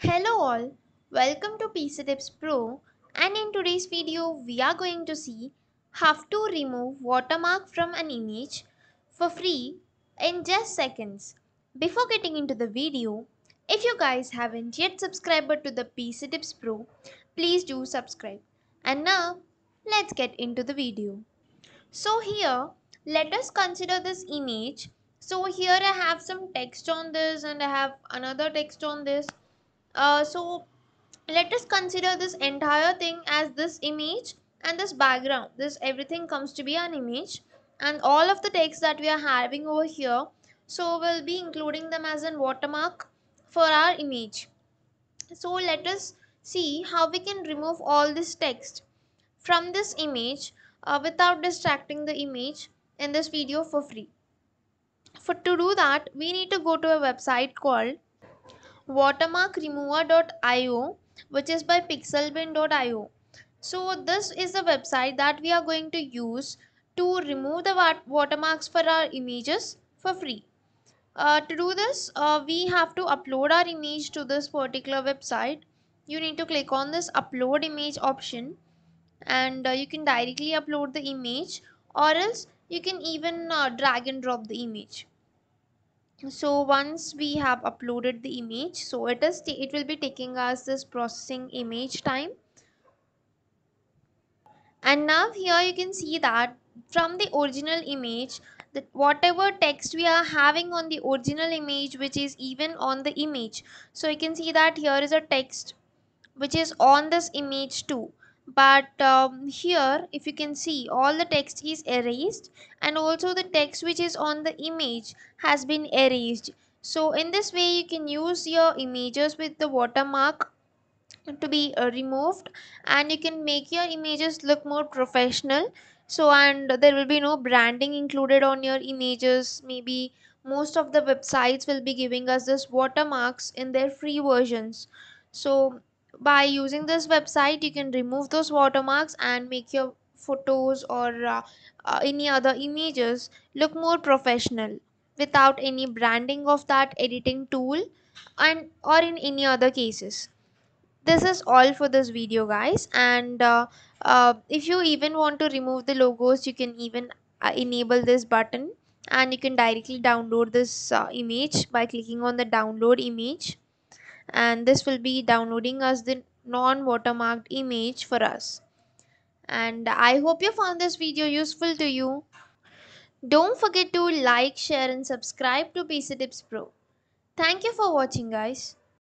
Hello all, welcome to PC Tips Pro, and in today's video we are going to see how to remove watermark from an image for free in just seconds. Before getting into the video, if you guys haven't yet subscribed to the PC Tips Pro, please do subscribe. And now let's get into the video. So here let us consider this image. So here I have some text on this and I have another text on this. So let us consider this entire thing as this image and this background. This everything comes to be an image, and all of the text that we are having over here, so we'll be including them as an watermark for our image. So let us see how we can remove all this text from this image without distracting the image in this video for free. For to do that, we need to go to a website called watermark-remover.io, which is by pixelbin.io. So this is the website that we are going to use to remove the watermarks for our images for free. To do this, we have to upload our image to this particular website. You need to click on this upload image option, and you can directly upload the image, or else you can even drag and drop the image. So once we have uploaded the image, so it will be taking us this processing image time. And now here you can see that from the original image, that whatever text we are having on the original image, which is even on the image, so you can see that here is a text which is on this image too. But here if you can see, all the text is erased, and also the text which is on the image has been erased. So in this way you can use your images with the watermark to be removed, and you can make your images look more professional. So, and there will be no branding included on your images. Maybe most of the websites will be giving us this watermarks in their free versions. So by using this website you can remove those watermarks and make your photos or any other images look more professional without any branding of that editing tool, and or in any other cases. This is all for this video, guys. And if you even want to remove the logos, you can even enable this button, and you can directly download this image by clicking on the download image, and this will be downloading us the non watermarked image for us. And I hope you found this video useful to you. Don't forget to like, share and subscribe to PC Tips Pro. Thank you for watching, guys.